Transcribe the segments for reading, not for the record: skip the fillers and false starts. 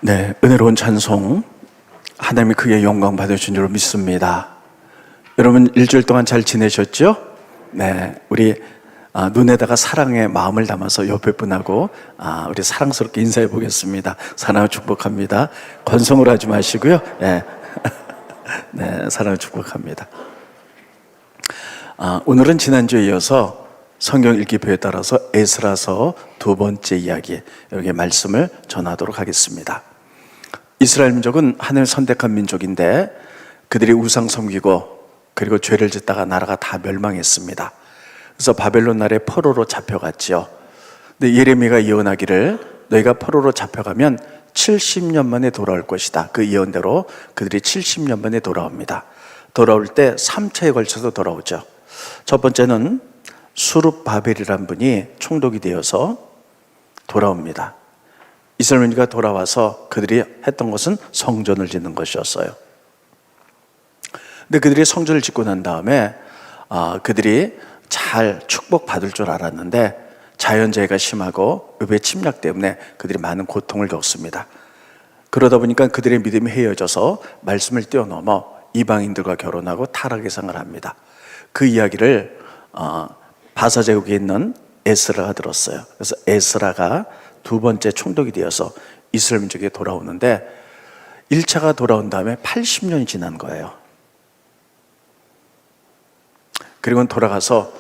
네, 은혜로운 찬송 하나님이 크게 영광 받으신 줄 믿습니다. 여러분 일주일 동안 잘 지내셨죠? 네, 우리 눈에다가 사랑의 마음을 담아서 옆에 분하고 우리 사랑스럽게 인사해 보겠습니다. 사랑을 축복합니다. 건성으로 하지 마시고요. 네, 네, 사랑을 축복합니다. 오늘은 지난주에 이어서 성경 읽기표에 따라서 에스라서 두 번째 이야기, 여기 말씀을 전하도록 하겠습니다. 이스라엘 민족은 하나님을 선택한 민족인데 그들이 우상 섬기고 그리고 죄를 짓다가 나라가 다 멸망했습니다. 그래서 바벨론 나라에 포로로 잡혀갔지요. 근데 예레미야가 예언하기를 너희가 포로로 잡혀가면 70년 만에 돌아올 것이다. 그 예언대로 그들이 70년 만에 돌아옵니다. 돌아올 때 3차에 걸쳐서 돌아오죠. 첫 번째는 수룹바벨이라는 분이 총독이 되어서 돌아옵니다. 이스라엘 민족이 돌아와서 그들이 했던 것은 성전을 짓는 것이었어요. 근데 그들이 성전을 짓고 난 다음에 그들이 잘 축복받을 줄 알았는데 자연재해가 심하고 의회 침략 때문에 그들이 많은 고통을 겪습니다. 그러다 보니까 그들의 믿음이 헤어져서 말씀을 뛰어넘어 이방인들과 결혼하고 타락의 생활을 합니다. 그 이야기를 바사제국에 있는 에스라가 들었어요. 그래서 에스라가 두 번째 총독이 되어서 이스라엘 민족에 돌아오는데 1차가 돌아온 다음에 80년이 지난 거예요. 그리고 돌아가서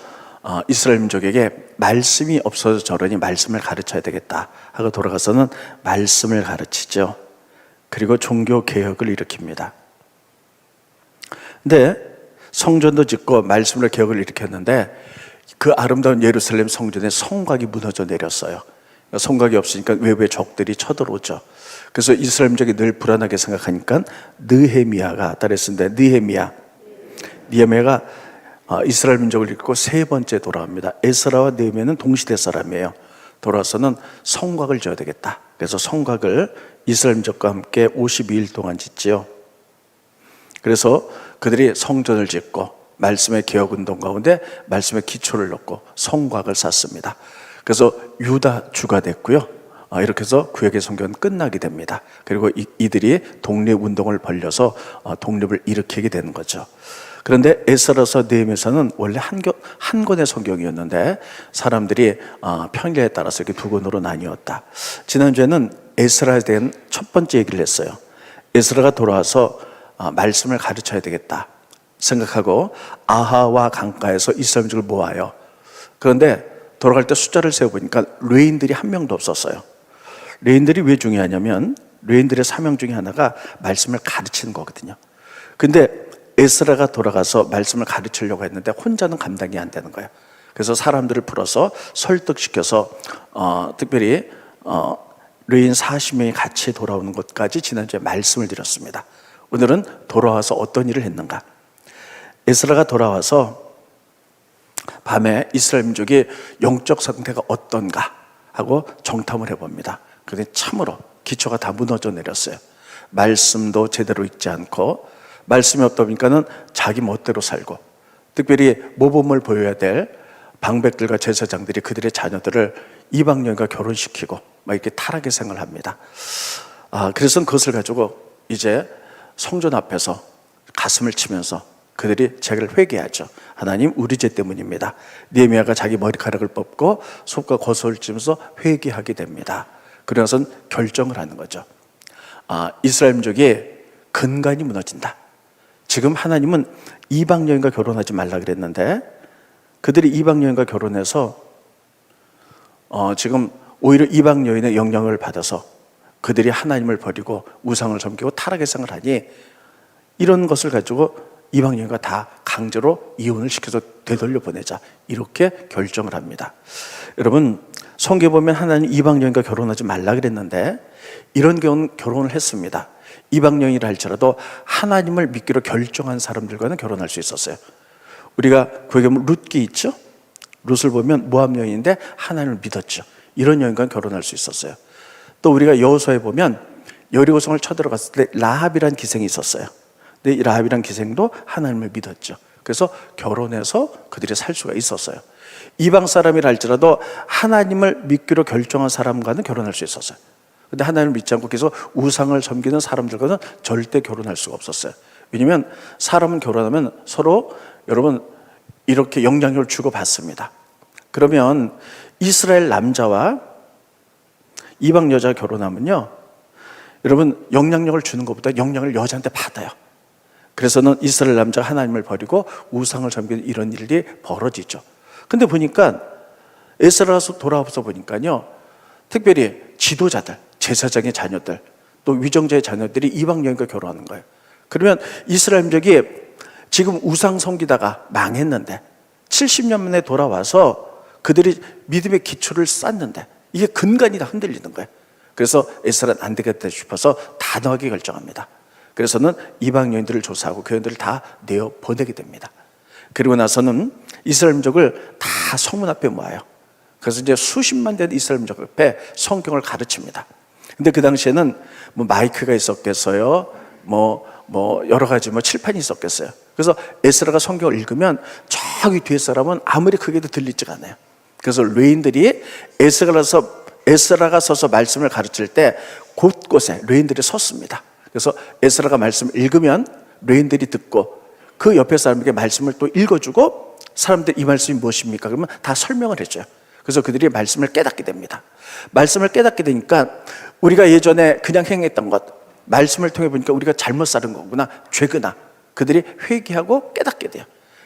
이스라엘 민족에게 말씀이 없어서 저러니 말씀을 가르쳐야 되겠다 하고 돌아가서는 말씀을 가르치죠. 그리고 종교 개혁을 일으킵니다. 근데 성전도 짓고 말씀으로 개혁을 일으켰는데 그 아름다운 예루살렘 성전의 성곽이 무너져 내렸어요. 성곽이 없으니까 외부의 적들이 쳐들어오죠. 그래서 이스라엘 민족이 늘 불안하게 생각하니까 느헤미야가 따라했는데 느헤미야가 이스라엘 민족을 이끌고 세 번째 돌아옵니다. 에스라와 느헤미야는 동시대 사람이에요. 돌아와서는 성곽을 지어야 되겠다. 그래서 성곽을 이스라엘 민족과 함께 52일 동안 짓지요. 그래서 그들이 성전을 짓고 말씀의 개혁운동 가운데 말씀의 기초를 넣고 성곽을 쌓습니다. 그래서 유다 주가 됐고요. 이렇게 해서 구약의 성경은 끝나게 됩니다. 그리고 이들이 독립운동을 벌려서 독립을 일으키게 되는 거죠. 그런데 에스라서 느헤미야서는 원래 한 권의 성경이었는데 사람들이 편견에 따라서 이렇게 두 권으로 나뉘었다. 지난주에는 에스라에 대한 첫 번째 얘기를 했어요. 에스라가 돌아와서 말씀을 가르쳐야 되겠다 생각하고 아하와 강가에서 이스라엘 민족을 모아요. 그런데 돌아갈 때 숫자를 세어보니까 레인들이 한 명도 없었어요. 레인들이 왜 중요하냐면 레인들의 사명 중에 하나가 말씀을 가르치는 거거든요. 근데 에스라가 돌아가서 말씀을 가르치려고 했는데 혼자는 감당이 안 되는 거예요. 그래서 사람들을 불러서 설득시켜서 특별히 레인 40명이 같이 돌아오는 것까지 지난주에 말씀을 드렸습니다. 오늘은 돌아와서 어떤 일을 했는가. 에스라가 돌아와서 밤에 이스라엘 민족의 영적 상태가 어떤가 하고 정탐을 해봅니다. 그런데 참으로 기초가 다 무너져 내렸어요. 말씀도 제대로 읽지 않고 말씀이 없다 보니까는 자기 멋대로 살고 특별히 모범을 보여야 될 방백들과 제사장들이 그들의 자녀들을 이방 여인과 결혼시키고 막 이렇게 타락의 생활을 합니다. 그래서 그것을 가지고 이제 성전 앞에서 가슴을 치면서 그들이 자기를 회개하죠. 하나님 우리 죄 때문입니다. 느헤미야가 자기 머리카락을 뽑고 속과 겉을 찌면서 회개하게 됩니다. 그래서 결정을 하는 거죠. 이스라엘 민족의 근간이 무너진다. 지금 하나님은 이방 여인과 결혼하지 말라 그랬는데 그들이 이방 여인과 결혼해서 지금 오히려 이방 여인의 영향을 받아서 그들이 하나님을 버리고 우상을 섬기고 타락의 생활을 하니 이런 것을 가지고 이방 여인과 다 강제로 이혼을 시켜서 되돌려 보내자 이렇게 결정을 합니다. 여러분 성경에 보면 하나님 이방 여인과 결혼하지 말라 그랬는데 이런 결혼을 했습니다. 이방 여인이라 할지라도 하나님을 믿기로 결정한 사람들과는 결혼할 수 있었어요. 우리가 구약에 보면 룻기 있죠? 룻을 보면 모압 여인인데 하나님을 믿었죠. 이런 여인과는 결혼할 수 있었어요. 또 우리가 여호수아에 보면 여리고성을 쳐들어갔을 때 라합이라는 기생이 있었어요. 근데 이 라합이라는 기생도 하나님을 믿었죠. 그래서 결혼해서 그들이 살 수가 있었어요. 이방 사람이라 할지라도 하나님을 믿기로 결정한 사람과는 결혼할 수 있었어요. 근데 하나님을 믿지 않고 계속 우상을 섬기는 사람들과는 절대 결혼할 수가 없었어요. 왜냐하면 사람은 결혼하면 서로 여러분 이렇게 영향력을 주고받습니다. 그러면 이스라엘 남자와 이방 여자가 결혼하면요, 여러분 영향력을 주는 것보다 영향을 여자한테 받아요. 그래서는 이스라엘 남자가 하나님을 버리고 우상을 섬기는 이런 일이 벌어지죠. 근데 보니까 에스라서 돌아와서 보니까요, 특별히 지도자들, 제사장의 자녀들, 또 위정자의 자녀들이 이방 여인과 결혼하는 거예요. 그러면 이스라엘 민족이 지금 우상 섬기다가 망했는데 70년 만에 돌아와서 그들이 믿음의 기초를 쌓는데 이게 근간이 다 흔들리는 거예요. 그래서 에스라는 안 되겠다 싶어서 단호하게 결정합니다. 그래서는 이방 여인들을 조사하고 그 여인들을 다 내어 보내게 됩니다. 그리고 나서는 이스라엘 민족을 다 성문 앞에 모아요. 그래서 이제 수십만 되는 이스라엘 민족 앞에 성경을 가르칩니다. 근데 그 당시에는 뭐 마이크가 있었겠어요, 뭐 여러 가지 칠판이 있었겠어요. 그래서 에스라가 성경을 읽으면 저기 뒤에 사람은 아무리 크게도 들리지가 않아요. 그래서 레인들이 에스라가 서서 말씀을 가르칠 때 곳곳에 레인들이 섰습니다. 그래서 에스라가 말씀을 읽으면 레인들이 듣고 그 옆에 사람에게 말씀을 또 읽어주고 사람들 이 말씀이 무엇입니까? 그러면 다 설명을 해줘요. 그래서 그들이 말씀을 깨닫게 됩니다. 말씀을 깨닫게 되니까 우리가 예전에 그냥 행했던 것, 말씀을 통해 보니까 우리가 잘못 살은 거구나, 죄구나, 그들이 회개하고 깨닫게 돼요.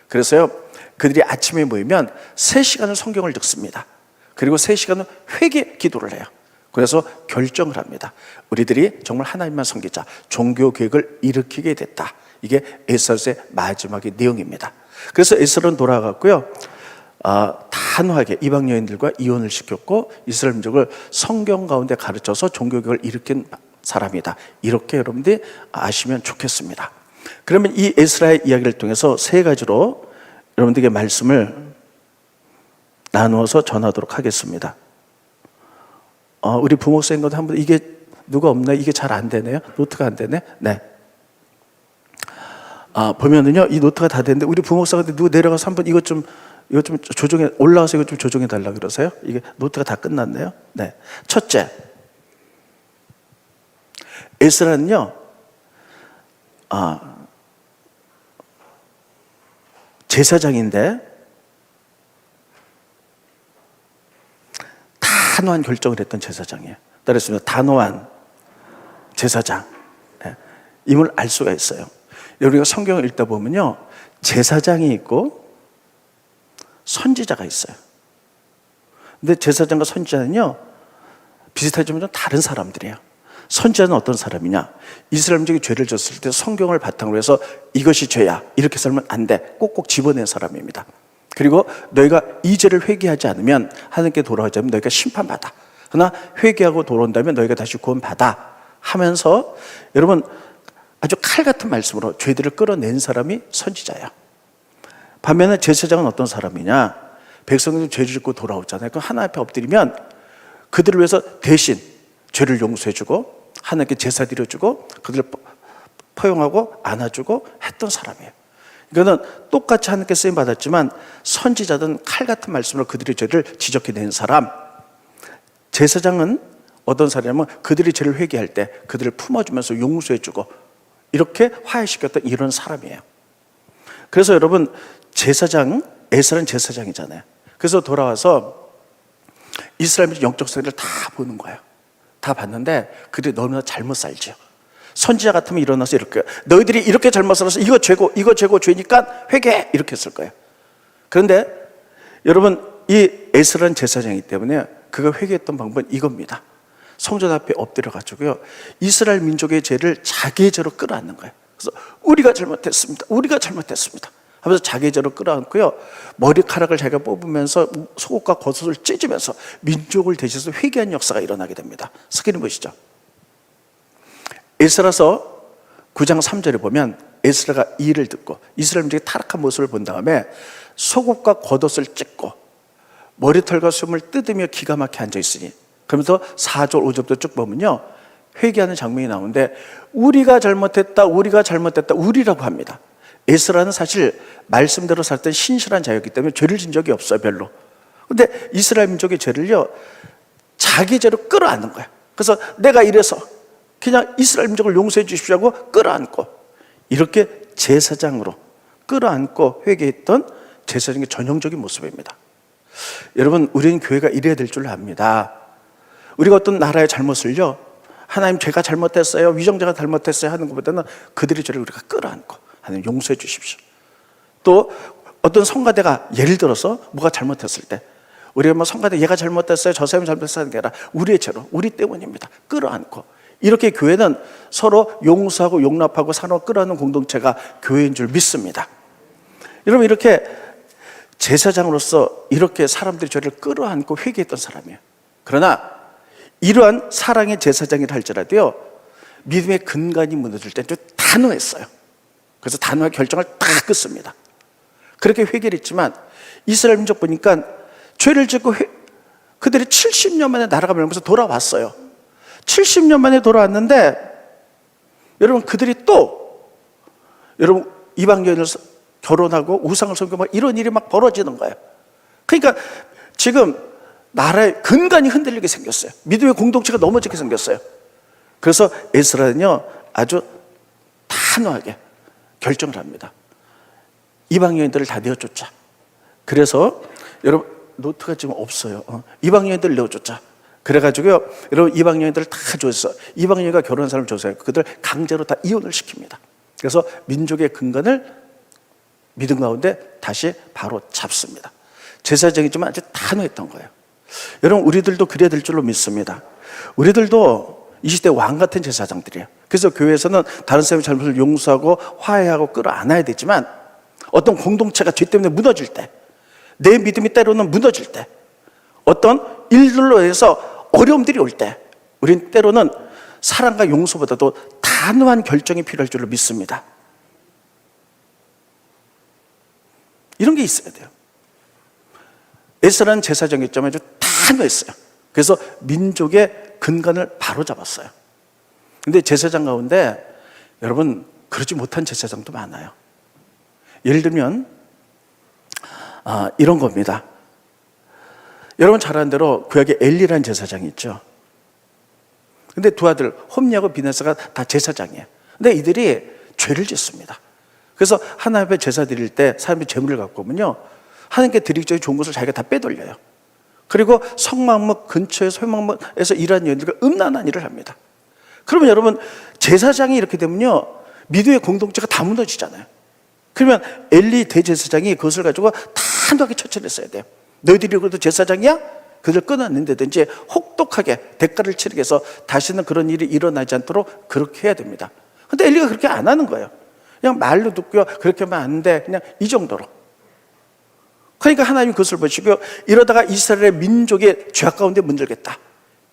그래서요, 그들이 아침에 모이면 3시간을 성경을 읽습니다. 그리고 3시간은 회개 기도를 해요. 그래서 결정을 합니다. 우리들이 정말 하나님만 섬기자, 종교 계획을 일으키게 됐다. 이게 에스라의 마지막의 내용입니다. 그래서 에스라는 돌아갔고요, 단호하게 이방 여인들과 이혼을 시켰고 이스라엘 민족을 성경 가운데 가르쳐서 종교 계획을 일으킨 사람이다. 이렇게 여러분들이 아시면 좋겠습니다. 그러면 이 에스라의 이야기를 통해서 3가지로 여러분들에게 말씀을 나누어서 전하도록 하겠습니다. 우리 부목사님도 한번, 이게 누가 없나? 이게 잘 안 되네요. 노트가 안 되네. 네. 보면은요, 이 노트가 다 되는데 우리 부목사가 누구 내려가서 한번 이것 좀 조정해, 올라와서 이거 좀 조정해 달라 그러세요. 이게 노트가 다 끝났네요. 네. 첫째, 에스라는요, 제사장인데 단호한 결정을 했던 제사장이에요. 따라서 단호한 제사장, 임을 알 수가 있어요. 우리가 성경을 읽다 보면요, 제사장이 있고 선지자가 있어요. 근데 제사장과 선지자는요, 비슷하지만 좀 다른 사람들이에요. 선지자는 어떤 사람이냐? 이스라엘 민족이 죄를 졌을 때 성경을 바탕으로 해서 이것이 죄야, 이렇게 살면 안 돼, 꼭꼭 집어낸 사람입니다. 그리고 너희가 이 죄를 회개하지 않으면 하나님께 돌아오지 않으면 너희가 심판받아. 그러나 회개하고 돌아온다면 너희가 다시 구원받아 하면서 여러분 아주 칼 같은 말씀으로 죄들을 끌어낸 사람이 선지자예요. 반면에 제사장은 어떤 사람이냐? 백성들이 죄를 짓고 돌아오잖아요. 그럼 하나님 앞에 엎드리면 그들을 위해서 대신 죄를 용서해주고 하나님께 제사 드려주고 그들을 포용하고 안아주고 했던 사람이에요. 이거는 똑같이 하나님께 쓰임 받았지만 선지자든 칼 같은 말씀으로 그들의 죄를 지적해낸 사람, 제사장은 어떤 사람이냐면 그들이 죄를 회개할 때 그들을 품어주면서 용서해주고 이렇게 화해시켰던 이런 사람이에요. 그래서 여러분 에스라는 제사장이잖아요. 그래서 돌아와서 이스라엘 영적 세계를 다 보는 거예요. 다 봤는데 그들이 너무나 잘못 살죠. 선지자 같으면 일어나서 이렇게, 너희들이 이렇게 잘못 살아서 이거 죄고 죄니까 회개해, 이렇게 했을 거예요. 그런데 여러분 이 에스라는 제사장이기 때문에 그가 회개했던 방법은 이겁니다. 성전 앞에 엎드려 가지고요, 이스라엘 민족의 죄를 자기의 죄로 끌어안는 거예요. 그래서 우리가 잘못했습니다 하면서 자기의 죄로 끌어안고요, 머리카락을 자기가 뽑으면서 속옷과 겉옷을 찢으면서 민족을 대신해서 회개한 역사가 일어나게 됩니다. 스크린 보시죠. 에스라서 9장 3절에 보면 에스라가 이 일을 듣고 이스라엘 민족의 타락한 모습을 본 다음에 속옷과 겉옷을 찢고 머리털과 숨을 뜯으며 기가 막히게 앉아있으니, 그러면서 4절 5절부터 쭉 보면요, 회개하는 장면이 나오는데 우리가 잘못했다 우리라고 합니다. 에스라는 사실 말씀대로 살던 신실한 자였기 때문에 죄를 진 적이 없어요, 별로. 근데 이스라엘 민족의 죄를요 자기 죄로 끌어안는 거예요. 그래서 내가 이래서 그냥 이스라엘 민족을 용서해 주십시오 하고 끌어안고, 이렇게 제사장으로 끌어안고 회개했던 제사장의 전형적인 모습입니다. 여러분, 우리는 교회가 이래야 될 줄 압니다. 우리가 어떤 나라의 잘못을요, 하나님 제가 잘못했어요, 위정자가 잘못했어요 하는 것보다는 그들의 죄를 우리가 끌어안고 하나님 용서해 주십시오. 또 어떤 성가대가 예를 들어서 뭐가 잘못했을 때 우리가 뭐 성가대 얘가 잘못했어요, 저 사람이 잘못했어요 하는 게 아니라 우리의 죄로, 우리 때문입니다. 끌어안고, 이렇게 교회는 서로 용서하고 용납하고 서로 끌어안는 공동체가 교회인 줄 믿습니다. 여러분, 이렇게 제사장으로서 이렇게 사람들의 죄를 끌어안고 회개했던 사람이에요. 그러나 이러한 사랑의 제사장이라 할지라도요, 믿음의 근간이 무너질 때 좀 단호했어요. 그래서 단호하게 결정을 다 끊습니다. 그렇게 회개를 했지만 이스라엘 민족 보니까 죄를 짓고 그들이 70년 만에 나라가 멸망해서 돌아왔어요. 70년 만에 돌아왔는데 여러분, 그들이 또 여러분 이방 여인을 결혼하고 우상을 섬기고 막 이런 일이 막 벌어지는 거예요. 그러니까 지금 나라의 근간이 흔들리게 생겼어요. 믿음의 공동체가 넘어지게 생겼어요. 그래서 에스라는요, 아주 단호하게 결정을 합니다. 이방 여인들을 다 내어쫓자. 그래서 여러분, 노트가 지금 없어요. 이방 여인들을 내어쫓자. 그래가지고요, 여러분 이방 여인들을 다 조사해서 이방 여인과 결혼한 사람을 조사해서 그들 강제로 다 이혼을 시킵니다. 그래서 민족의 근간을 믿음 가운데 다시 바로 잡습니다. 제사장이지만 아주 단호했던 거예요. 여러분, 우리들도 그래야 될 줄로 믿습니다. 우리들도 이 시대 왕 같은 제사장들이에요. 그래서 교회에서는 다른 사람의 잘못을 용서하고 화해하고 끌어안아야 되지만 어떤 공동체가 죄 때문에 무너질 때, 내 믿음이 때로는 무너질 때, 어떤 일들로 해서 어려움들이 올 때, 우린 때로는 사랑과 용서보다도 단호한 결정이 필요할 줄로 믿습니다. 이런 게 있어야 돼요. 에스라는 제사장이었지만 아주 단호했어요. 그래서 민족의 근간을 바로 잡았어요. 근데 제사장 가운데 여러분, 그러지 못한 제사장도 많아요. 예를 들면 이런 겁니다. 여러분 잘 아는 대로 구약에 엘리라는 제사장이 있죠. 근데 두 아들 홈리하고 비나스가 다 제사장이에요. 근데 이들이 죄를 짓습니다. 그래서 하나님 앞에 제사 드릴 때 사람이 재물을 갖고 오면요, 하나님께 드리기 전에 좋은 것을 자기가 다 빼돌려요. 그리고 성막문 근처에 소망문에서 일하는 여인들과 음란한 일을 합니다. 그러면 여러분, 제사장이 이렇게 되면요, 믿음의 공동체가 다 무너지잖아요. 그러면 엘리 대제사장이 그것을 가지고 단호하게 처치를 했어야 돼요. 너희들이 그래도 제사장이야? 그들 끊어낸다든지 혹독하게 대가를 치르게 해서 다시는 그런 일이 일어나지 않도록 그렇게 해야 됩니다. 근데 엘리가 그렇게 안 하는 거예요. 그냥 말로 듣고요, 그렇게 하면 안 돼, 그냥 이 정도로. 그러니까 하나님이 그것을 보시고 이러다가 이스라엘의 민족의 죄악 가운데 문들겠다,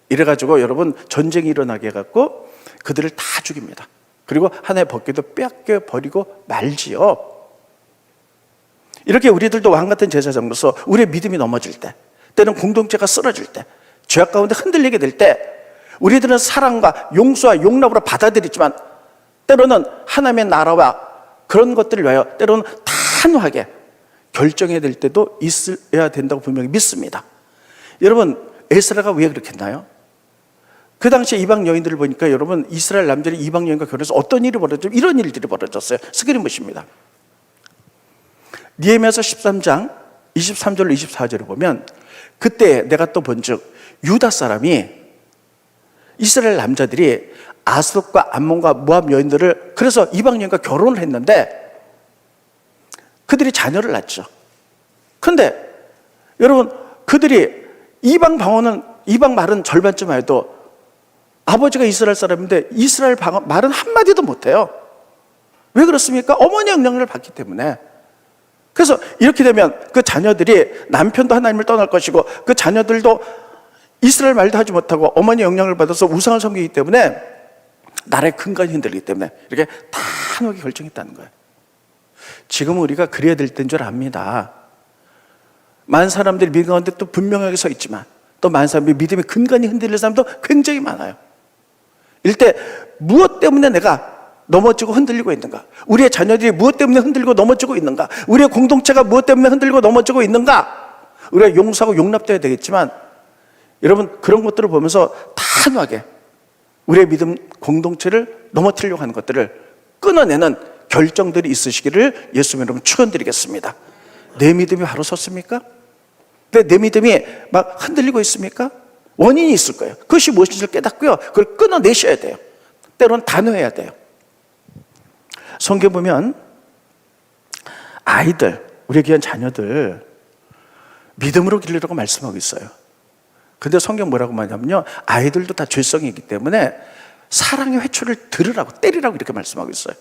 이래가지고 여러분 전쟁이 일어나게 해갖고 그들을 다 죽입니다. 그리고 하나의 법궤도 빼앗겨 버리고 말지요. 이렇게 우리들도 왕같은 제사장으로서 우리의 믿음이 넘어질 때, 때는 공동체가 쓰러질 때, 죄악 가운데 흔들리게 될 때, 우리들은 사랑과 용서와 용납으로 받아들이지만 때로는 하나님의 나라와 그런 것들을 위하여 때로는 단호하게 결정해야 될 때도 있어야 된다고 분명히 믿습니다. 여러분, 에스라가 왜 그렇게 했나요? 그 당시에 이방 여인들을 보니까 여러분, 이스라엘 남자들이 이방 여인과 결혼해서 어떤 일이 벌어졌죠? 이런 일들이 벌어졌어요. 스크린 보십니다. 느헤미야서 13장 23절로 24절을 보면, 그때 내가 또 본즉 유다 사람이 이스라엘 남자들이 아스돗과 암몬과 모압 여인들을, 그래서 이방 여인과 결혼을 했는데 그들이 자녀를 낳죠. 근데 여러분, 그들이 이방 방언은, 이방 말은 절반쯤 해도 아버지가 이스라엘 사람인데 이스라엘 말은 한마디도 못해요. 왜 그렇습니까? 어머니의 영향을 받기 때문에. 그래서 이렇게 되면 그 자녀들이, 남편도 하나님을 떠날 것이고 그 자녀들도 이스라엘 말도 하지 못하고 어머니의 영향을 받아서 우상을 섬기기 때문에 나라의 근간이 흔들리기 때문에 이렇게 단호하게 결정했다는 거예요. 지금은 우리가 그래야 될 때인 줄 압니다. 많은 사람들이 믿음 가운데 또 분명하게 서 있지만 또 많은 사람들이 믿음의 근간이 흔들릴 사람도 굉장히 많아요. 이때 무엇 때문에 내가 넘어지고 흔들리고 있는가? 우리의 자녀들이 무엇 때문에 흔들리고 넘어지고 있는가? 우리의 공동체가 무엇 때문에 흔들리고 넘어지고 있는가? 우리가 용서하고 용납돼야 되겠지만 여러분 그런 것들을 보면서 단호하게 우리의 믿음 공동체를 넘어뜨리려고 하는 것들을 끊어내는 결정들이 있으시기를 예수님 여러분 축원드리겠습니다. 내 믿음이 바로 섰습니까? 내 믿음이 막 흔들리고 있습니까? 원인이 있을 거예요. 그것이 무엇인지를 깨닫고요, 그걸 끊어내셔야 돼요. 때로는 단호해야 돼요. 성경 보면 아이들, 우리의 귀한 자녀들 믿음으로 기르라고 말씀하고 있어요. 근데 성경 뭐라고 말하냐면요, 아이들도 다 죄성이 있기 때문에 사랑의 회초를 들으라고, 때리라고 이렇게 말씀하고 있어요.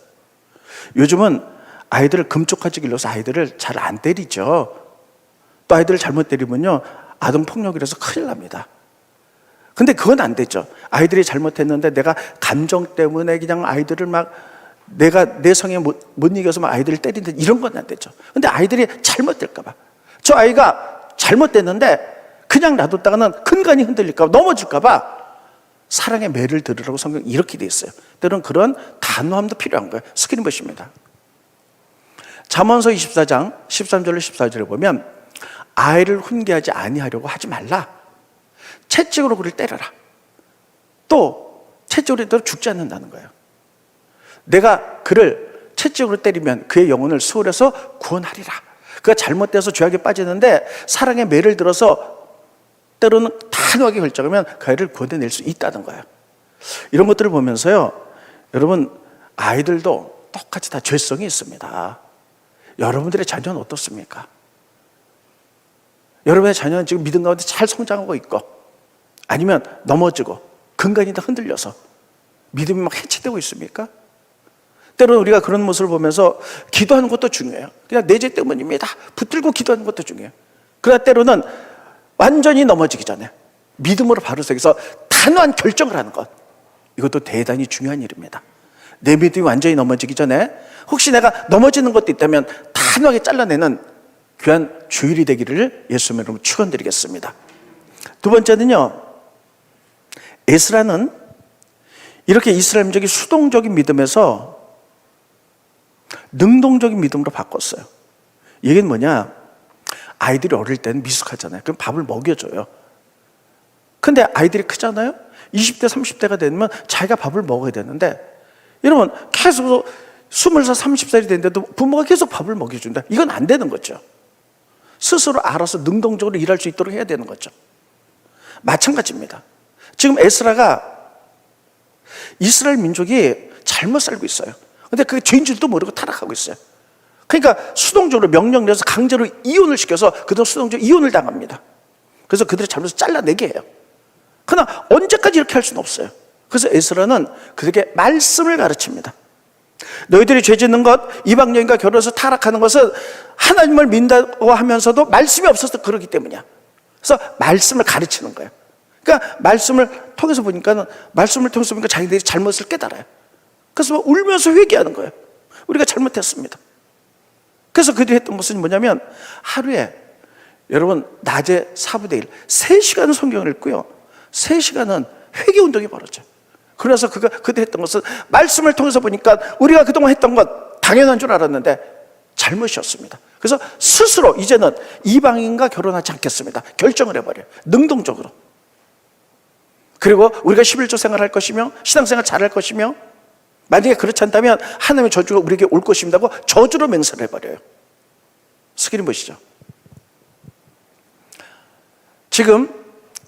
요즘은 아이들을 금쪽같이 길러서 아이들을 잘 안 때리죠. 또 아이들을 잘못 때리면요, 아동폭력이라서 큰일 납니다. 근데 그건 안 되죠. 아이들이 잘못했는데 내가 감정 때문에 그냥 아이들을 막 내가 내 성에 못 이겨서 막 아이들을 때린다, 이런 건 안 되죠. 근데 아이들이 잘못될까봐, 저 아이가 잘못됐는데 그냥 놔뒀다가는 근간이 흔들릴까봐, 넘어질까봐 사랑의 매를 들으라고 성경 이렇게 돼 있어요. 때로는 그런 단호함도 필요한 거예요. 스크린 보십니다. 잠언서 24장 13절로 14절에 보면 아이를 훈계하지 아니하려고 하지 말라. 채찍으로 그를 때려라. 또 채찍으로 때려 죽지 않는다는 거예요. 내가 그를 채찍으로 때리면 그의 영혼을 수월해서 구원하리라. 그가 잘못돼서 죄악에 빠지는데 사랑의 매를 들어서 때로는 단호하게 결정하면 그 아이를 구원해낼 수 있다는 거예요. 이런 것들을 보면서요, 여러분 아이들도 똑같이 다 죄성이 있습니다. 여러분들의 자녀는 어떻습니까? 여러분의 자녀는 지금 믿음 가운데 잘 성장하고 있고, 아니면 넘어지고 근간이 다 흔들려서 믿음이 막 해체되고 있습니까? 때로는 우리가 그런 모습을 보면서 기도하는 것도 중요해요. 그냥 내 죄 때문입니다, 붙들고 기도하는 것도 중요해요. 그러나 때로는 완전히 넘어지기 전에 믿음으로 바로 서서 단호한 결정을 하는 것, 이것도 대단히 중요한 일입니다. 내 믿음이 완전히 넘어지기 전에 혹시 내가 넘어지는 것도 있다면 단호하게 잘라내는 귀한 주일이 되기를 예수님의 이름으로 축원드리겠습니다. 두 번째는요, 에스라는 이렇게 이스라엘 민족이 수동적인 믿음에서 능동적인 믿음으로 바꿨어요. 이게 뭐냐, 아이들이 어릴 때는 미숙하잖아요. 그럼 밥을 먹여줘요. 근데 아이들이 크잖아요. 20대 30대가 되면 자기가 밥을 먹어야 되는데, 여러분 계속 20살 30살이 됐는데도 부모가 계속 밥을 먹여준다, 이건 안 되는 거죠. 스스로 알아서 능동적으로 일할 수 있도록 해야 되는 거죠. 마찬가지입니다. 지금 에스라가 이스라엘 민족이 잘못 살고 있어요. 근데 그게 죄인 줄도 모르고 타락하고 있어요. 그러니까 수동적으로 명령 내서 강제로 이혼을 시켜서 그들 수동적으로 이혼을 당합니다. 그래서 그들의 잘못을 잘라내게 해요. 그러나 언제까지 이렇게 할 수는 없어요. 그래서 에스라는 그들에게 말씀을 가르칩니다. 너희들이 죄 짓는 것, 이방 여인과 결혼해서 타락하는 것은 하나님을 믿는다고 하면서도 말씀이 없어서 그러기 때문이야. 그래서 말씀을 가르치는 거예요. 그러니까 말씀을 통해서 보니까 자기들이 잘못을 깨달아요. 그래서 막 울면서 회개하는 거예요. 우리가 잘못했습니다. 그래서 그들이 했던 것은 뭐냐면, 하루에 여러분 낮에 4분의 1, 3시간은 성경을 읽고요, 3시간은 회개 운동이 벌어져요. 그래서 그들이 했던 것은 말씀을 통해서 보니까 우리가 그동안 했던 것 당연한 줄 알았는데 잘못이었습니다. 그래서 스스로 이제는 이방인과 결혼하지 않겠습니다, 결정을 해버려요. 능동적으로. 그리고 우리가 11조 생활할 것이며 신앙생활 잘할 것이며, 만약에 그렇지 않다면 하나님의 저주가 우리에게 올 것입니다고 저주로 맹세를 해버려요. 스크린 보시죠. 지금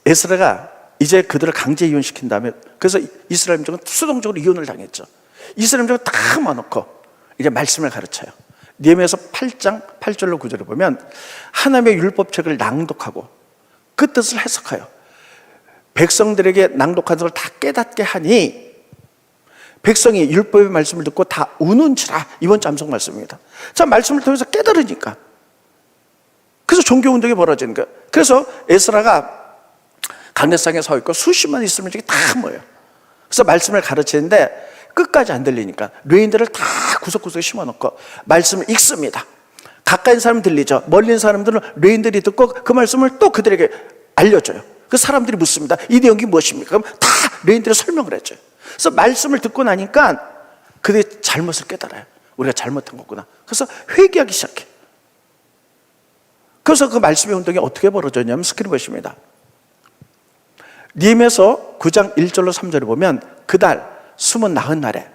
에스라가 이제 그들을 강제 이혼시킨 다음에, 그래서 이스라엘 민족은 수동적으로 이혼을 당했죠. 이스라엘 민족은 다 모아놓고 이제 말씀을 가르쳐요. 느헤미야서 8장 8절로 9절을 보면 하나님의 율법책을 낭독하고 그 뜻을 해석하여 백성들에게 낭독한 것을 다 깨닫게 하니 백성이 율법의 말씀을 듣고 다 우는지라. 이번 주 암송 말씀입니다. 자, 말씀을 통해서 깨달으니까, 그래서 종교운동이 벌어지는 거예요. 그래서 에스라가 강대상에 서 있고 수십만 이스라엘 민족이 다 모여요. 그래서 말씀을 가르치는데 끝까지 안 들리니까 레인들을 다 구석구석에 심어놓고 말씀을 읽습니다. 가까이 있는 사람은 들리죠. 멀리 있는 사람들은 레인들이 듣고 그 말씀을 또 그들에게 알려줘요. 그 사람들이 묻습니다. 이 내용이 무엇입니까? 그럼 다 레인들이 설명을 해줘요. 그래서 말씀을 듣고 나니까 그들이 잘못을 깨달아요. 우리가 잘못한 거구나. 그래서 회개하기 시작해. 그래서 그 말씀의 운동이 어떻게 벌어졌냐면 스크린 보십니다. 느헤미야서 9장 1절로 3절을 보면 그달 숨은 나흔 날에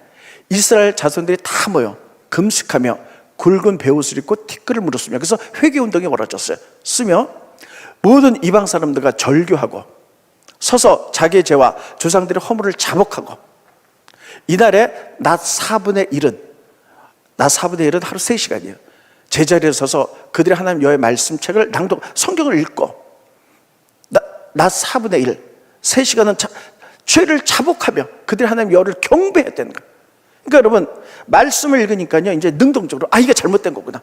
이스라엘 자손들이 다 모여 금식하며 굵은 베옷을 입고 티끌을 물었으며, 그래서 회개운동이 벌어졌어요. 쓰며 모든 이방 사람들과 절규하고 서서 자기의 죄와 조상들의 허물을 자복하고, 이날에 낮 4분의 1은 하루 3시간이에요. 제자리에 서서 그들이 하나님 여호와의 말씀책을 낭독, 성경을 읽고 낮 4분의 1, 3시간은 죄를 자복하며 그들이 하나님 여호와를 경배해야 되는 거예요. 그러니까 여러분, 말씀을 읽으니까요, 이제 능동적으로 이게 잘못된 거구나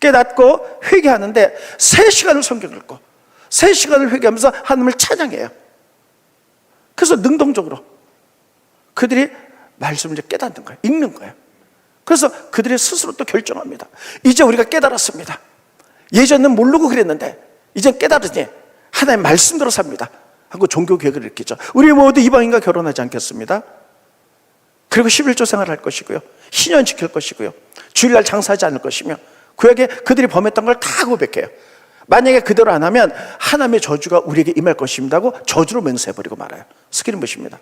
깨닫고 회개하는데 3시간을 성경을 읽고 3시간을 회개하면서 하나님을 찬양해요. 그래서 능동적으로 그들이 말씀을 이제 깨닫는 거예요. 읽는 거예요. 그래서 그들이 스스로 또 결정합니다. 이제 우리가 깨달았습니다. 예전에는 모르고 그랬는데 이젠 깨달으니 하나님 말씀대로 삽니다 하고 종교 계획을 일으키죠. 우리 모두 이방인과 결혼하지 않겠습니다. 그리고 11조 생활을 할 것이고요, 희년 지킬 것이고요, 주일날 장사하지 않을 것이며, 구약에 그들이 범했던 걸 다 고백해요. 만약에 그대로 안 하면 하나님의 저주가 우리에게 임할 것입니다 하고 저주로 맹세해버리고 말아요. 스크린 보십니다.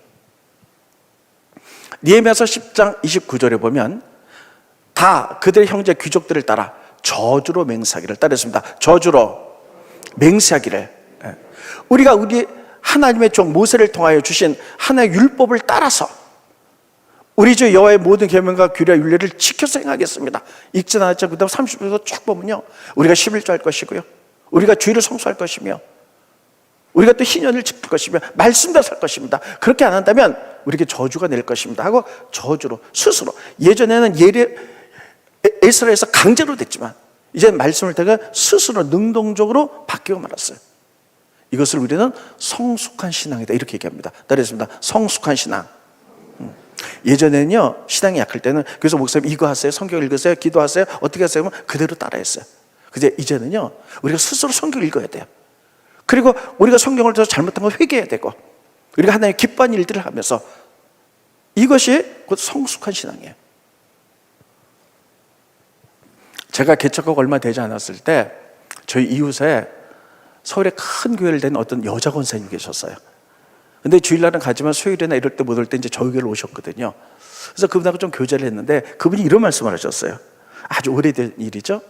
느헤미야서 10장 29절에 보면 다 그들의 형제 귀족들을 따라 저주로 맹세하기를 따르습니다. 저주로 맹세하기를. 우리가 우리 하나님의 종 모세를 통하여 주신 하나의 율법을 따라서 우리 주 여호와의 모든 계명과 규례와 율례를 지켜서 행하겠습니다. 읽지 않았죠. 그다음 30절에서 쭉 보면요, 우리가 11조 할 것이고요, 우리가 주일을 성수할 것이며, 우리가 또 희년을 지킬 것이며, 말씀대로 살 것입니다. 그렇게 안 한다면 우리에게 저주가 낼 것입니다 하고 저주로 스스로, 예전에는 에스라에서 강제로 됐지만 이제 말씀을 통해 스스로 능동적으로 바뀌고 말았어요. 이것을 우리는 성숙한 신앙이다 이렇게 얘기합니다. 따르겠습니다. 성숙한 신앙. 예전에는요, 신앙이 약할 때는 그래서 목사님 이거 하세요, 성경 읽으세요, 기도하세요, 어떻게 하세요 하면 그대로 따라했어요. 근데 이제는요, 우리가 스스로 성경 읽어야 돼요. 그리고 우리가 성경을 통해서 잘못한 걸 회개해야 되고, 우리가 하나님의 기뻐하는 일들을 하면서, 이것이 곧 성숙한 신앙이에요. 제가 개척하고 얼마 되지 않았을 때 저희 이웃에 서울에 큰 교회를 낸 어떤 여자 권사님이 계셨어요. 근데 주일날은 가지만 수요일이나 이럴 때 못 올 때 이제 저희 교회로 오셨거든요. 그래서 그분하고 좀 교제를 했는데 그분이 이런 말씀을 하셨어요. 아주 오래된 일이죠.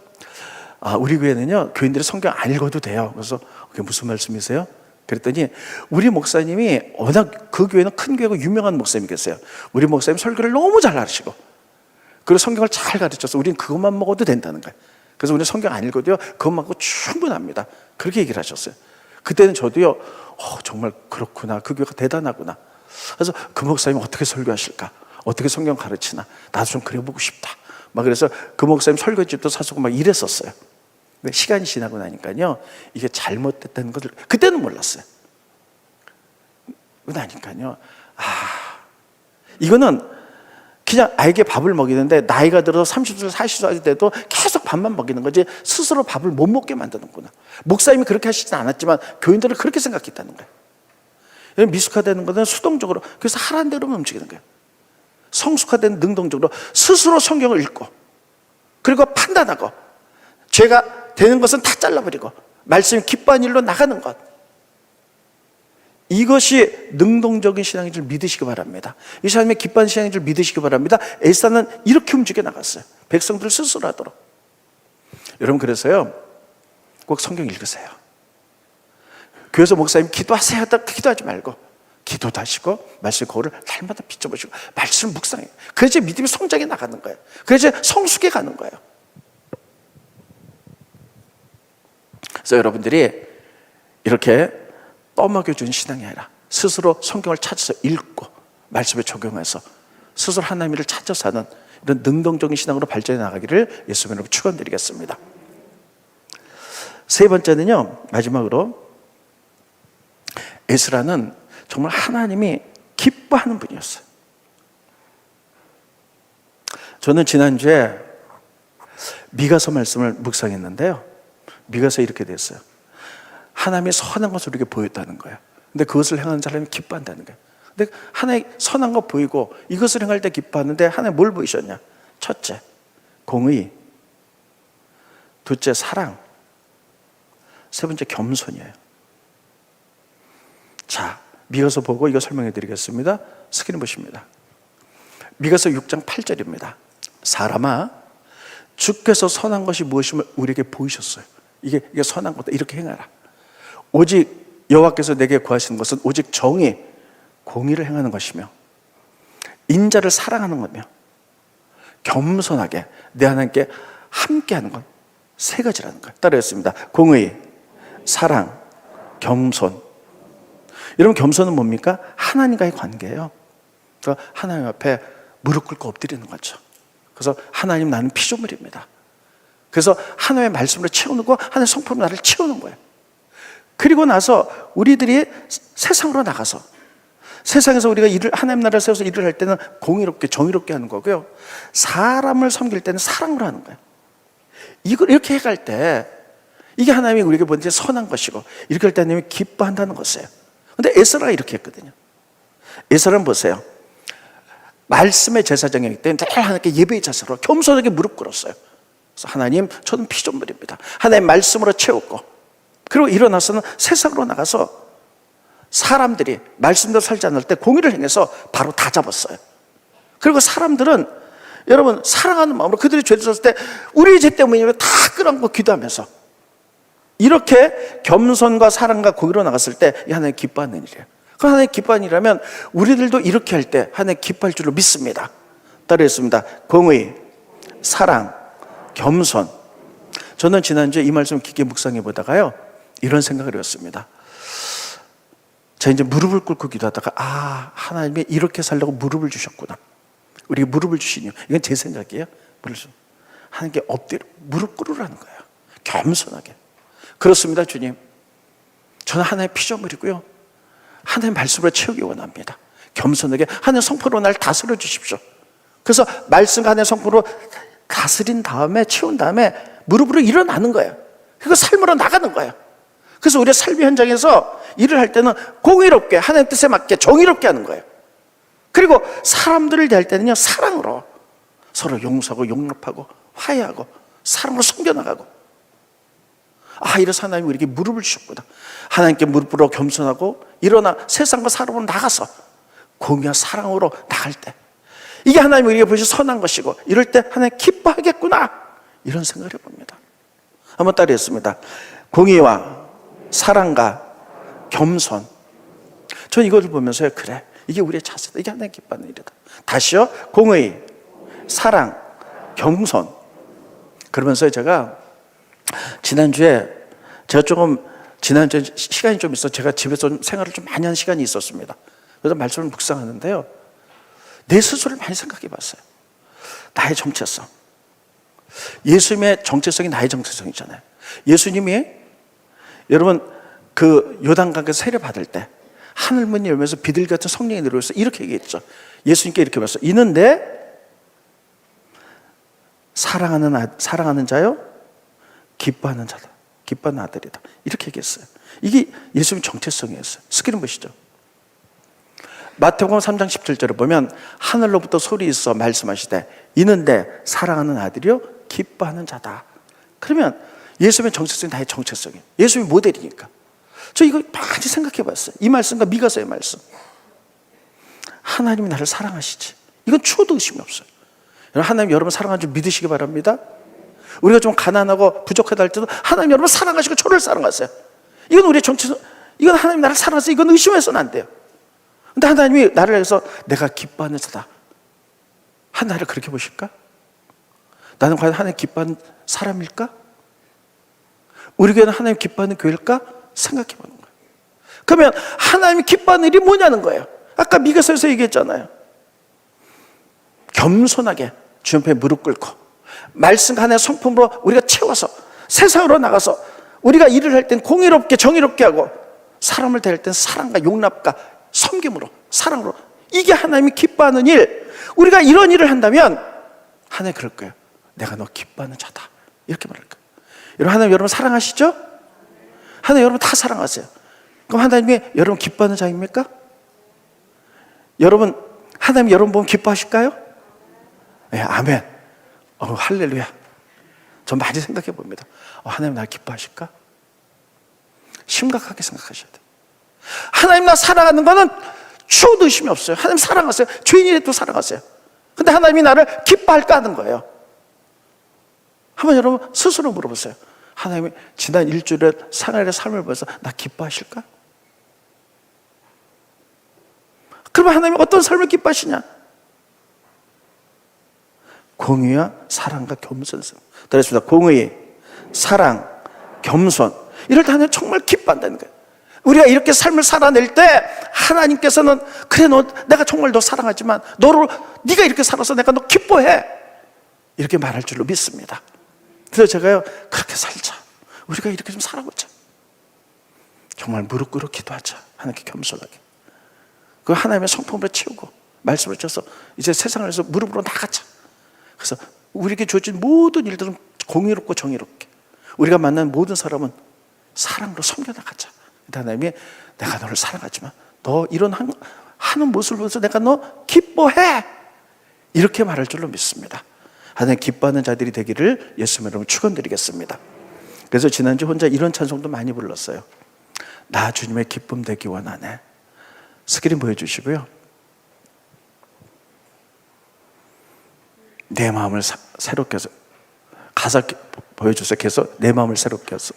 우리 교회는요, 교인들이 성경 안 읽어도 돼요. 그래서 그게 무슨 말씀이세요? 그랬더니 우리 목사님이 워낙 그 교회는 큰 교회고 유명한 목사님이 계세요. 우리 목사님 설교를 너무 잘 하시고 그리고 성경을 잘 가르쳐서 우리는 그것만 먹어도 된다는 거예요. 그래서 우리는 성경 안 읽어도요, 그것만 먹고 충분합니다. 그렇게 얘기를 하셨어요. 그때는 저도요, 정말 그렇구나, 그 교회가 대단하구나. 그래서 그 목사님이 어떻게 설교하실까, 어떻게 성경 가르치나, 나도 좀 그려보고 싶다. 막 그래서 그 목사님 설교집도 사주고 막 이랬었어요. 근데 시간이 지나고 나니까요, 이게 잘못됐다는 것을 그때는 몰랐어요. 나니까요, 이거는 그냥 아이에게 밥을 먹이는데 나이가 들어서 30살, 40살 돼도 계속 밥만 먹이는 거지 스스로 밥을 못 먹게 만드는구나. 목사님이 그렇게 하시진 않았지만 교인들은 그렇게 생각했다는 거예요. 미숙화되는 것은 수동적으로, 그래서 하라는 대로만 움직이는 거예요. 성숙화된 능동적으로 스스로 성경을 읽고 그리고 판단하고 죄가 되는 것은 다 잘라버리고 말씀이 기뻐하는 일로 나가는 것, 이것이 능동적인 신앙인 줄 믿으시기 바랍니다. 이 사람의 기뻐하는 신앙인 줄 믿으시기 바랍니다. 에사는 이렇게 움직여 나갔어요. 백성들 스스로 하도록. 여러분, 그래서요, 꼭 성경 읽으세요. 교회에서 목사님 기도하세요 하다 기도하지 말고 기도도 하시고 말씀 거울을 날마다 비춰보시고 말씀을 묵상해요. 그래서 믿음이 성장해 나가는 거예요. 그래서 성숙해 가는 거예요. 그래서 여러분들이 이렇게 떠먹여주는 신앙이 아니라 스스로 성경을 찾아서 읽고 말씀에 적용해서 스스로 하나님을 찾아 사는 이런 능동적인 신앙으로 발전해 나가기를 예수님 이름으로 축원드리겠습니다. 세 번째는요, 마지막으로 에스라는 정말 하나님이 기뻐하는 분이었어요. 저는 지난주에 미가서 말씀을 묵상했는데요, 미가서 이렇게 됐어요. 하나님의 선한 것을 우리에게 보였다는 거예요. 근데 그것을 행하는 사람이 기뻐한다는 거예요. 근데 하나의 선한 거 보이고 이것을 행할 때 기뻐하는데 하나님 뭘 보이셨냐? 첫째, 공의. 둘째, 사랑. 세 번째, 겸손이에요. 자, 미가서 보고 이거 설명해 드리겠습니다. 스크린 보십니다. 미가서 6장 8절입니다. 사람아, 주께서 선한 것이 무엇임을 우리에게 보이셨어요. 이게 선한 거다. 이렇게 행하라. 오직 여호와께서 내게 구하시는 것은 오직 정의, 공의를 행하는 것이며 인자를 사랑하는 거며 겸손하게 내 하나님께 함께하는 것. 세 가지라는 거예요. 따라했습니다. 공의, 사랑, 겸손. 여러분, 겸손은 뭡니까? 하나님과의 관계예요. 그러니까 하나님 앞에 무릎 꿇고 엎드리는 거죠. 그래서 하나님, 나는 피조물입니다. 그래서 하나님의 말씀으로 채우는 거, 하나님의 성품으로 나를 채우는 거예요. 그리고 나서 우리들이 세상으로 나가서 세상에서 우리가 일을, 하나님 나라를 세워서 일을 할 때는 공의롭게 정의롭게 하는 거고요, 사람을 섬길 때는 사랑으로 하는 거예요. 이걸 이렇게 해갈 때 이게 하나님이 우리에게 먼저 선한 것이고, 이렇게 할 때 하나님이 기뻐한다는 것이에요. 근데 에스라가 이렇게 했거든요. 에스라는 보세요. 말씀의 제사장이기 때문에 늘 하나님께 예배의 자세로 겸손하게 무릎 꿇었어요. 그래서 하나님, 저는 피조물입니다. 하나님 말씀으로 채웠고, 그리고 일어나서는 세상으로 나가서 사람들이 말씀대로 살지 않을 때 공의를 행해서 바로 다 잡았어요. 그리고 사람들은 여러분 사랑하는 마음으로 그들이 죄를 졌을 때 우리의 죄 때문이면 다 끌어안고 기도하면서 이렇게 겸손과 사랑과 공의로 나갔을 때 하나님 기뻐하는 일이에요. 그 하나님 기뻐하는 일이라면 우리들도 이렇게 할 때 하나님 기뻐할 줄로 믿습니다. 따르겠습니다. 공의, 사랑, 겸손. 저는 지난주에 이 말씀 깊게 묵상해 보다가요, 이런 생각을 했습니다. 제가 이제 무릎을 꿇고 기도하다가, 하나님이 이렇게 살려고 무릎을 주셨구나. 우리에게 무릎을 주시니, 이건 제 생각이에요. 하나님께 엎드려 무릎 꿇으라는 거예요. 겸손하게. 그렇습니다, 주님. 저는 하나님의 피조물이고요, 하나님의 말씀으로 채우기 원합니다. 겸손하게 하나님의 성품으로 날 다스려 주십시오. 그래서 말씀과 하나님의 성품으로 다스린 다음에, 채운 다음에 무릎으로 일어나는 거예요. 그리고 삶으로 나가는 거예요. 그래서 우리의 삶의 현장에서 일을 할 때는 공의롭게, 하나님 뜻에 맞게 정의롭게 하는 거예요. 그리고 사람들을 대할 때는요, 사랑으로 서로 용서하고 용납하고 화해하고 사랑으로 섬겨나가고, 이래서 하나님이 우리에게 무릎을 주셨구나. 하나님께 무릎 꿇어 겸손하고 일어나 세상과 사람으로 나가서 공의와 사랑으로 나갈 때, 이게 하나님이 우리에게 보신 선한 것이고, 이럴 때 하나님 기뻐하겠구나, 이런 생각을 해봅니다. 한번 따라했습니다. 공의와 사랑과 겸손. 저는 이것을 보면서요, 그래, 이게 우리의 자세다. 이게 하나님 기뻐하는 일이다. 다시요. 공의, 사랑, 겸손. 그러면서 제가 지난주에 시간이 좀 있어, 제가 집에서 생활을 좀 많이 하는 시간이 있었습니다. 그래서 말씀을 묵상하는데요, 내 스스로를 많이 생각해 봤어요. 나의 정체성. 예수님의 정체성이 나의 정체성이잖아요. 예수님이, 여러분, 그 요단강에서 세례 받을 때 하늘 문이 열면서 비둘기 같은 성령이 내려오셔서 이렇게 얘기했죠. 예수님께 이렇게 말했어요. 이는 내 사랑하는 자요, 기뻐하는 자다. 기뻐하는 아들이다. 이렇게 얘기했어요. 이게 예수님의 정체성이었어요. 스크린 보시죠. 마태복음 3장 17절에 보면 하늘로부터 소리 있어 말씀하시되 이는 내 사랑하는 아들이요 기뻐하는 자다. 그러면 예수님의 정체성이 나의 정체성이에요. 예수님이 모델이니까. 저 이거 많이 생각해 봤어요. 이 말씀과 미가서의 말씀. 하나님이 나를 사랑하시지, 이건 추호도 의심이 없어요. 하나님 여러분 사랑하는 줄 믿으시기 바랍니다. 우리가 좀 가난하고 부족하다 할 때도 하나님 여러분 사랑하시고 저를 사랑하세요. 이건 우리의 정체성, 이건 하나님 나를 사랑하세요. 이건 의심해서는 안 돼요. 근데 하나님이 나를 해서 내가 기뻐하는 자다. 하나님을 그렇게 보실까? 나는 과연 하나님 기뻐하는 사람일까? 우리 교회는 하나님 기뻐하는 교회일까? 생각해 보는 거예요. 그러면 하나님이 기뻐하는 일이 뭐냐는 거예요. 아까 미가서에서 얘기했잖아요. 겸손하게 주님 앞에 무릎 꿇고 말씀과 하나님의 성품으로 우리가 채워서 세상으로 나가서 우리가 일을 할 땐 공의롭게 정의롭게 하고, 사람을 대할 땐 사랑과 용납과 섬김으로 사랑으로, 이게 하나님이 기뻐하는 일. 우리가 이런 일을 한다면 하나님 그럴 거예요. 내가 너 기뻐하는 자다, 이렇게 말할 거예요. 여러분, 하나님 여러분 사랑하시죠? 하나님 여러분 다 사랑하세요. 그럼 하나님이 여러분 기뻐하는 자입니까? 여러분, 하나님 여러분 보면 기뻐하실까요? 네, 아멘. 할렐루야. 전 많이 생각해 봅니다. 하나님 날 기뻐하실까? 심각하게 생각하셔야 돼요. 하나님 나 사랑하는 거는 추워도 의심이 없어요. 하나님 사랑하세요. 죄인이라도 사랑하세요. 근데 하나님이 나를 기뻐할까 하는 거예요. 한번 여러분 스스로 물어보세요. 하나님이 지난 일주일에 생활의 삶을 보면서 나 기뻐하실까? 그러면 하나님이 어떤 삶을 기뻐하시냐? 공의와 사랑과 겸손. 그렇습니다. 공의, 사랑, 겸손. 이럴 때 하나님 정말 기뻐한다는 거예요. 우리가 이렇게 삶을 살아낼 때 하나님께서는 그래 너 내가 정말 너 사랑하지만 네가 이렇게 살아서 내가 너 기뻐해 이렇게 말할 줄로 믿습니다. 그래서 제가요 그렇게 살자, 우리가 이렇게 좀 살아보자, 정말 무릎 꿇어 기도하자, 하나님께 겸손하게 그 하나님의 성품으로 채우고 말씀을 쳐서 이제 세상에서 무릎으로 나가자. 그래서 우리에게 주어진 모든 일들은 공의롭고 정의롭게, 우리가 만난 모든 사람은 사랑으로 섬겨나가자. 하나님이 내가 너를 사랑하지만 너 이런 하는 모습을 보면서 내가 너 기뻐해 이렇게 말할 줄로 믿습니다. 하나님 기뻐하는 자들이 되기를 예수님 이름으로 축원드리겠습니다. 그래서 지난주 혼자 이런 찬송도 많이 불렀어요. 나 주님의 기쁨 되기 원하네. 스크린 보여주시고요. 내 마음을 새롭게 해서 가사 보여주세요. 계속 내 마음을 새롭게 해서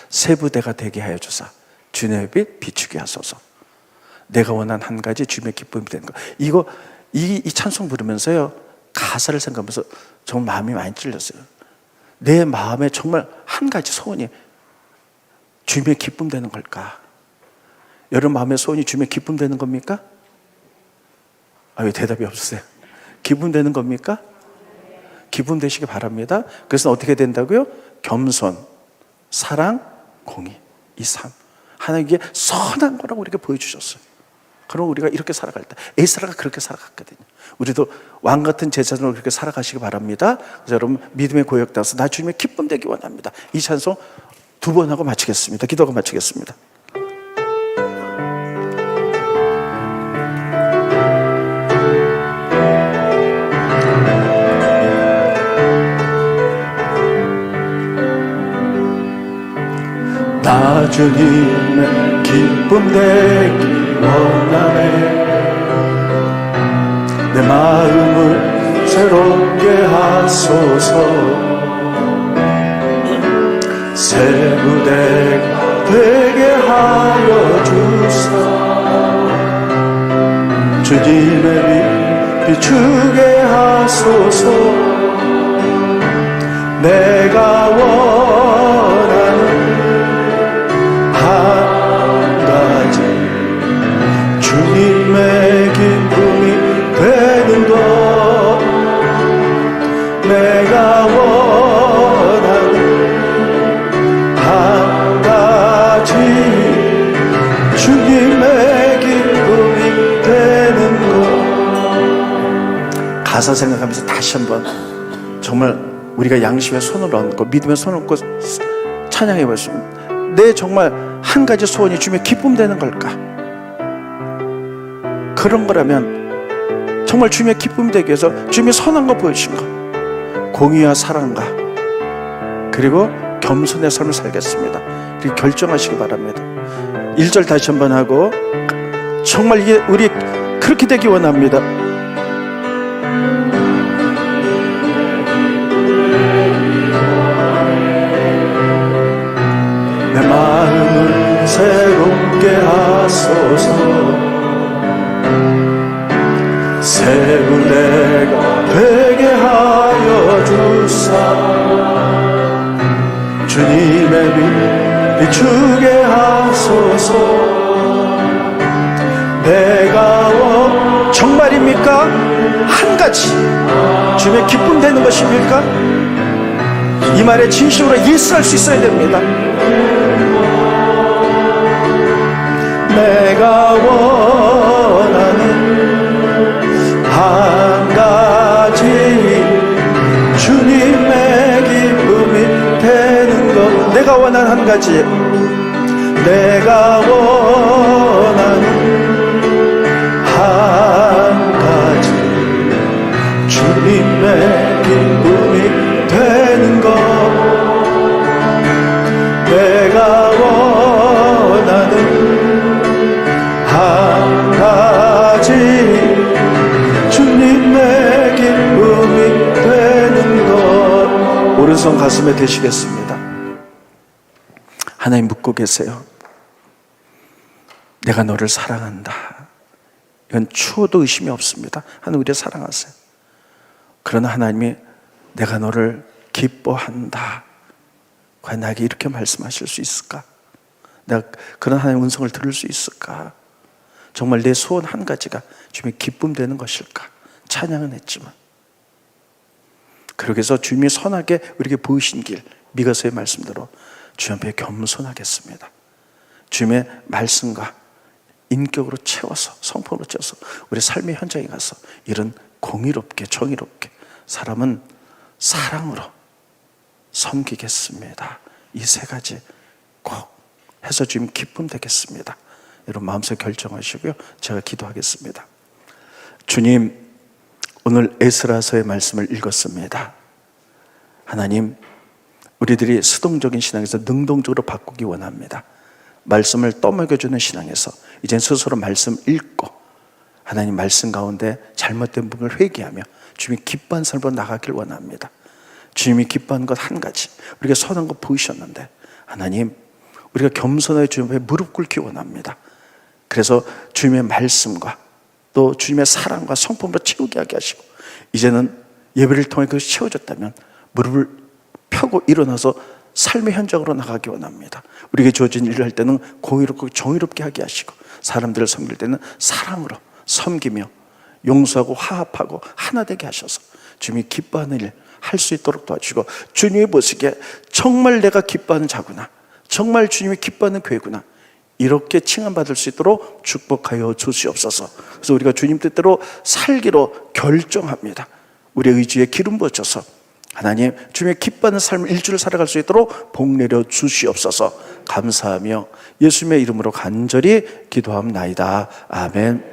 새 부대가 되게 하여 주사 주님의 빛 비추게 하소서. 내가 원한 한 가지 주님의 기쁨이 되는 거. 이 찬송 부르면서요 가사를 생각하면서 정말 마음이 많이 찔렸어요. 내 마음에 정말 한 가지 소원이 주님의 기쁨 되는 걸까? 여러분 마음의 소원이 주님의 기쁨 되는 겁니까? 왜 대답이 없으세요? 기쁨 되는 겁니까? 기쁨 되시기 바랍니다. 그래서 어떻게 된다고요? 겸손, 사랑, 공의, 이 삶. 하나님께 선한 거라고 우리에게 보여주셨어요. 그럼 우리가 이렇게 살아갈 때 에스라가 그렇게 살아갔거든요. 우리도 왕 같은 제자들로 그렇게 살아가시기 바랍니다. 그래서 여러분 믿음의 고역 따라서 나 주님의 기쁨 되기 원합니다. 이 찬송 2번 하고 마치겠습니다. 기도하고 마치겠습니다. 나 주님의 기쁨 되기 원하네. 내 마음을 새롭게 하소서. 새 부대가 되게 하여 주사. 주님의 빛 비추게 하소서. 내가 원하는 한 가지 주님의 기쁨이 되는 것. 내가 원하는 한 가지 주님의 기쁨이 되는 것. 가사 생각하면서 다시 한번 정말 우리가 양심에 손을 얹고 믿음에 손을 얹고 찬양해 보겠습니다. 내 정말 한 가지 소원이 주님의 기쁨 되는 걸까? 그런 거라면 정말 주님의 기쁨 되기 위해서 주님의 선한 거 보여주신 거, 공의와 사랑과 그리고 겸손의 삶을 살겠습니다. 이렇게 결정하시기 바랍니다. 1절 다시 한번 하고 정말 이게 우리 그렇게 되기 원합니다. 내 마음을 새롭게 하소서. 새 부대가 되게 하여 주사. 주님의 빛 비추게 하소서. 내가 정말입니까? 한 가지 주님의 기쁨 되는 것입니까? 이 말에 진심으로 예스할 수 있어야 됩니다. 내가 원하는 한 가지 주님의 기쁨이 되는 것. 내가 원하는 한 가지, 내가 원하는 한 가지 주님의 기쁨이 되는 것. 내가 원하는 오른손 가슴에 대시겠습니다. 하나님 묻고 계세요. 내가 너를 사랑한다. 이건 추워도 의심이 없습니다. 하나님 우리를 사랑하세요. 그러나 하나님이 내가 너를 기뻐한다. 과연 나에게 이렇게 말씀하실 수 있을까? 내가 그런 하나님의 음성을 들을 수 있을까? 정말 내 소원 한 가지가 주님의 기쁨 되는 것일까? 찬양은 했지만, 그러기 위해서 주님이 선하게 우리에게 보이신 길, 미가서의 말씀대로 주님 앞에 겸손하겠습니다. 주님의 말씀과 인격으로 채워서, 성품으로 채워서 우리 삶의 현장에 가서 이런 공의롭게, 정의롭게 사람은 사랑으로 섬기겠습니다. 이 세 가지 꼭 해서 주님 기쁨 되겠습니다. 여러분 마음속에 결정하시고요, 제가 기도하겠습니다. 주님, 오늘 에스라서의 말씀을 읽었습니다. 하나님, 우리들이 수동적인 신앙에서 능동적으로 바꾸기 원합니다. 말씀을 떠먹여주는 신앙에서 이젠 스스로 말씀 읽고 하나님 말씀 가운데 잘못된 부분을 회개하며 주님이 기뻐하는 삶으로 나가길 원합니다. 주님이 기뻐하는 것 한 가지, 우리가 선한 것 보이셨는데 하나님, 우리가 겸손하게 주님 앞에 무릎 꿇기 원합니다. 그래서 주님의 말씀과 또 주님의 사랑과 성품으로 채우게 하게 하시고, 이제는 예배를 통해 그것이 채워졌다면 무릎을 펴고 일어나서 삶의 현장으로 나가기 원합니다. 우리에게 주어진 일을 할 때는 공의롭고 정의롭게 하게 하시고, 사람들을 섬길 때는 사랑으로 섬기며 용서하고 화합하고 하나 되게 하셔서 주님이 기뻐하는 일 할 수 있도록 도와주시고, 주님이 보시기에 정말 내가 기뻐하는 자구나, 정말 주님이 기뻐하는 교회구나, 이렇게 칭함받을 수 있도록 축복하여 주시옵소서. 그래서 우리가 주님 뜻대로 살기로 결정합니다. 우리의 의지에 기름 부어줘서 하나님, 주님의 기뻐하는 삶을 일주를 살아갈 수 있도록 복 내려 주시옵소서. 감사하며 예수님의 이름으로 간절히 기도합나이다. 아멘.